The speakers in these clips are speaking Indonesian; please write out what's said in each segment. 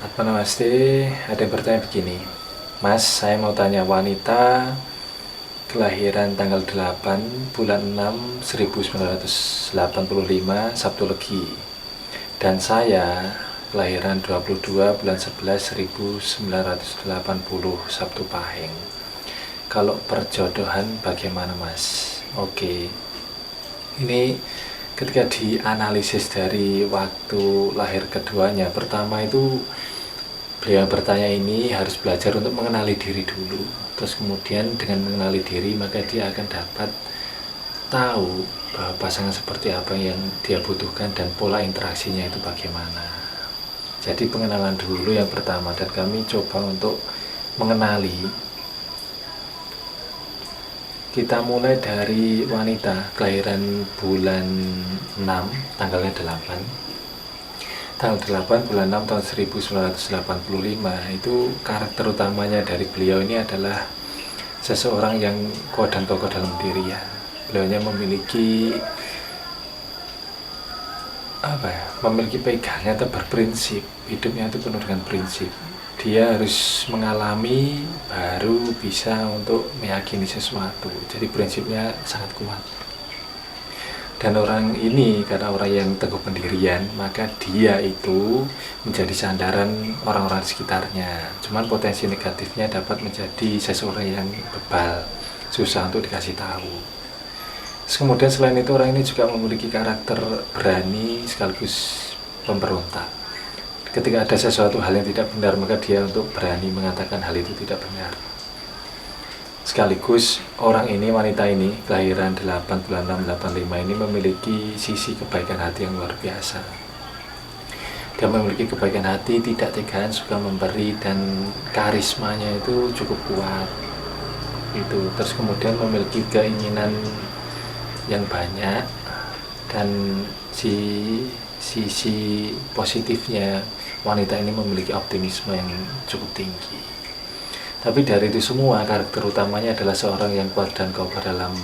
Apa namaste, ada yang bertanya begini, Mas, saya mau tanya, wanita kelahiran tanggal 8 bulan 6 1985 Sabtu Legi, dan saya kelahiran 22 bulan 11 1980 Sabtu Pahing. Kalau perjodohan bagaimana, Mas? Oke, ini ketika dianalisis dari waktu lahir keduanya, pertama itu beliau bertanya ini harus belajar untuk mengenali diri dulu. Terus kemudian dengan mengenali diri, maka dia akan dapat tahu bahwa pasangan seperti apa yang dia butuhkan dan pola interaksinya itu bagaimana. Jadi pengenalan dulu yang pertama, dan kami coba untuk mengenali. Kita mulai dari wanita kelahiran bulan 6, tanggalnya 8. Tanggal 8 bulan 6 tahun 1985, itu karakter utamanya dari beliau ini adalah seseorang yang kuat dan kokoh dalam diri ya. Beliaunya memiliki memiliki pegangan atau berprinsip. Hidupnya itu penuh dengan prinsip. Dia harus mengalami baru bisa untuk meyakini sesuatu. Jadi prinsipnya sangat kuat. Dan orang ini, karena orang yang teguh pendirian, maka dia itu menjadi sandaran orang-orang di sekitarnya. Cuman potensi negatifnya dapat menjadi seseorang yang bebal, susah untuk dikasih tahu. Terus kemudian selain itu, orang ini juga memiliki karakter berani sekaligus pemberontak. Ketika ada sesuatu hal yang tidak benar, maka dia untuk berani mengatakan hal itu tidak benar. Sekaligus orang ini, wanita ini, kelahiran 8 bulan 6 85 ini memiliki sisi kebaikan hati yang luar biasa. Dia memiliki kebaikan hati, tidak tegaan, suka memberi, dan karismanya itu cukup kuat. Itu. Terus kemudian memiliki keinginan yang banyak, dan sisi positifnya, wanita ini memiliki optimisme yang cukup tinggi. Tapi dari itu semua, karakter utamanya adalah seorang yang kuat dan kokoh dalam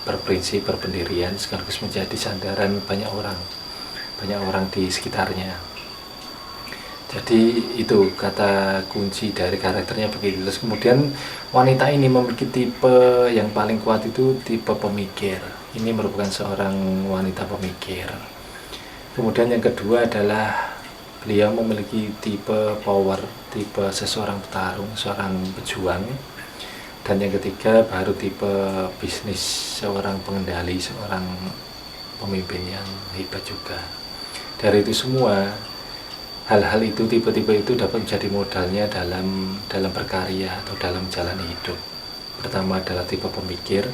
berprinsip, berpendirian, sekaligus menjadi sandaran banyak orang di sekitarnya. Jadi itu kata kunci dari karakternya begitu. Terus kemudian wanita ini memiliki tipe yang paling kuat, itu tipe pemikir. Ini merupakan seorang wanita pemikir. Kemudian yang kedua adalah beliau memiliki tipe power, tipe seseorang petarung, seorang pejuang. Dan yang ketiga baru tipe bisnis, seorang pengendali, seorang pemimpin yang hebat juga. Dari itu semua, hal-hal itu, tipe-tipe itu dapat menjadi modalnya dalam berkarya atau dalam jalan hidup. Pertama adalah tipe pemikir,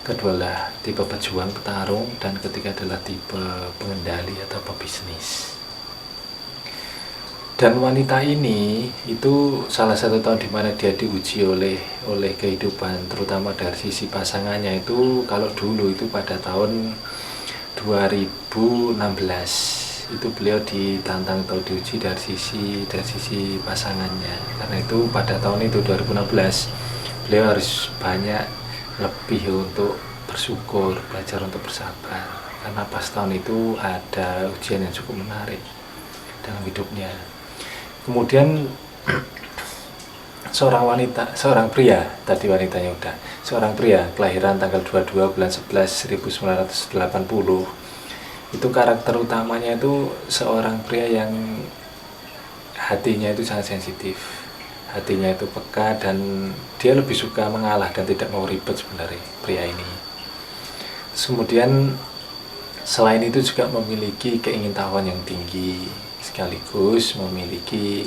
kedua adalah tipe pejuang, petarung, dan ketiga adalah tipe pengendali atau pebisnis. Dan wanita ini itu salah satu tahun di mana dia diuji oleh kehidupan, terutama dari sisi pasangannya. Itu kalau dulu itu pada tahun 2016 itu beliau ditantang atau diuji dari sisi pasangannya. Karena itu pada tahun itu 2016 beliau harus banyak lebih untuk bersyukur, belajar untuk bersabar, karena pas tahun itu ada ujian yang cukup menarik dalam hidupnya. Kemudian seorang pria, tadi wanitanya udah, seorang pria kelahiran tanggal 22 bulan 11 1980, itu karakter utamanya itu seorang pria yang hatinya itu sangat sensitif, hatinya itu peka, dan dia lebih suka mengalah dan tidak mau ribet sebenarnya pria ini. Terus kemudian selain itu juga memiliki keingintahuan yang tinggi, sekaligus memiliki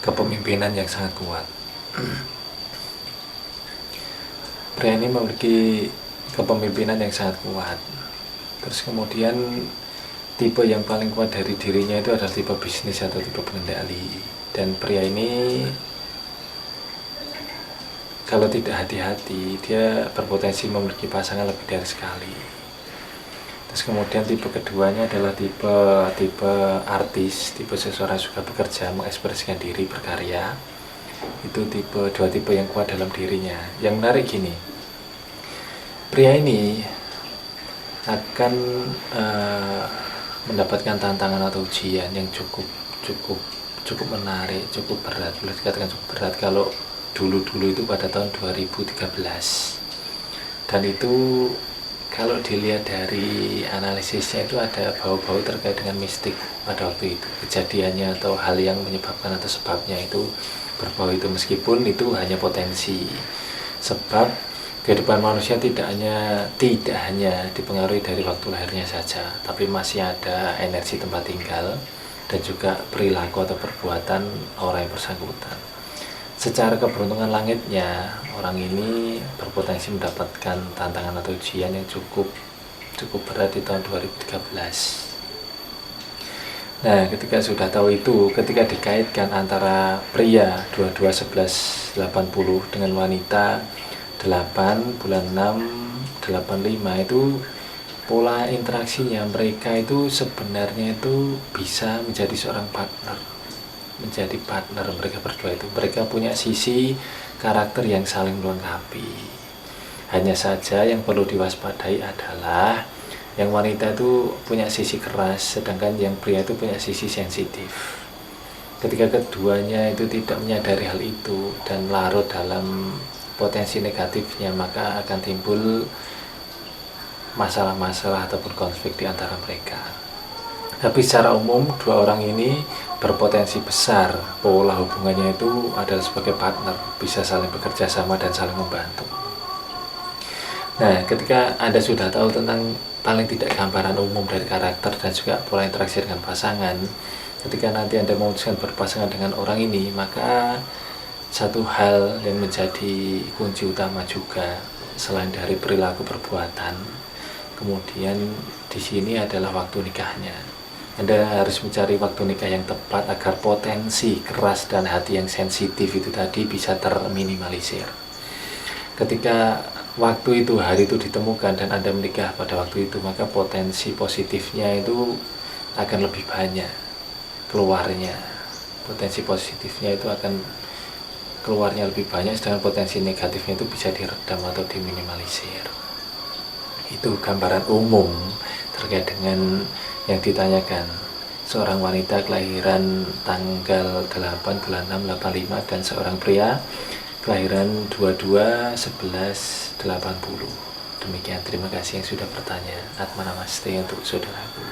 kepemimpinan yang sangat kuat. Pria ini memiliki kepemimpinan yang sangat kuat. Terus kemudian tipe yang paling kuat dari dirinya itu adalah tipe bisnis atau tipe pengendali. Dan pria ini kalau tidak hati-hati, dia berpotensi memiliki pasangan lebih dari sekali. Terus kemudian tipe keduanya adalah tipe artis, tipe seseorang yang suka bekerja, mengekspresikan diri, berkarya. Itu dua tipe yang kuat dalam dirinya. Yang menarik gini, pria ini akan mendapatkan tantangan atau ujian yang cukup cukup menarik, cukup berat, boleh dikatakan cukup berat kalau dulu-dulu itu pada tahun 2013. Dan itu kalau dilihat dari analisisnya itu ada bau-bau terkait dengan mistik pada waktu itu. Kejadiannya atau hal yang menyebabkan atau sebabnya itu berbau itu, meskipun itu hanya potensi. Sebab kehidupan manusia tidak hanya dipengaruhi dari waktu lahirnya saja, tapi masih ada energi tempat tinggal dan juga perilaku atau perbuatan orang yang bersangkutan. Secara keberuntungan langitnya, orang ini berpotensi mendapatkan tantangan atau ujian yang cukup berat di tahun 2013. Nah, ketika sudah tahu itu, ketika dikaitkan antara pria 22/11/80 dengan wanita 8 bulan 6 85, itu pola interaksinya mereka itu sebenarnya itu bisa menjadi seorang partner. Mereka berdua itu, mereka punya sisi karakter yang saling melengkapi. Hanya saja yang perlu diwaspadai adalah yang wanita itu punya sisi keras, sedangkan yang pria itu punya sisi sensitif. Ketika keduanya itu tidak menyadari hal itu dan larut dalam potensi negatifnya, maka akan timbul masalah-masalah ataupun konflik di antara mereka. Tapi secara umum dua orang ini berpotensi besar pola hubungannya itu adalah sebagai partner, bisa saling bekerja sama dan saling membantu. Nah, ketika Anda sudah tahu tentang paling tidak gambaran umum dari karakter dan juga pola interaksi dengan pasangan, ketika nanti Anda memutuskan berpasangan dengan orang ini, maka satu hal yang menjadi kunci utama juga selain dari perilaku perbuatan, kemudian di sini adalah waktu nikahnya. Anda harus mencari waktu nikah yang tepat agar potensi keras dan hati yang sensitif itu tadi bisa terminimalisir. Ketika waktu itu, hari itu ditemukan dan Anda menikah pada waktu itu, maka potensi positifnya itu akan lebih banyak keluarnya. Potensi positifnya itu akan keluarnya lebih banyak, sedangkan potensi negatifnya itu bisa diredam atau diminimalisir. Itu gambaran umum terkait dengan yang ditanyakan. Seorang wanita kelahiran tanggal 8 bulan 6 85 dan seorang pria kelahiran 22/11/80. Demikian, terima kasih yang sudah bertanya. Atma Namaste untuk saudaraku.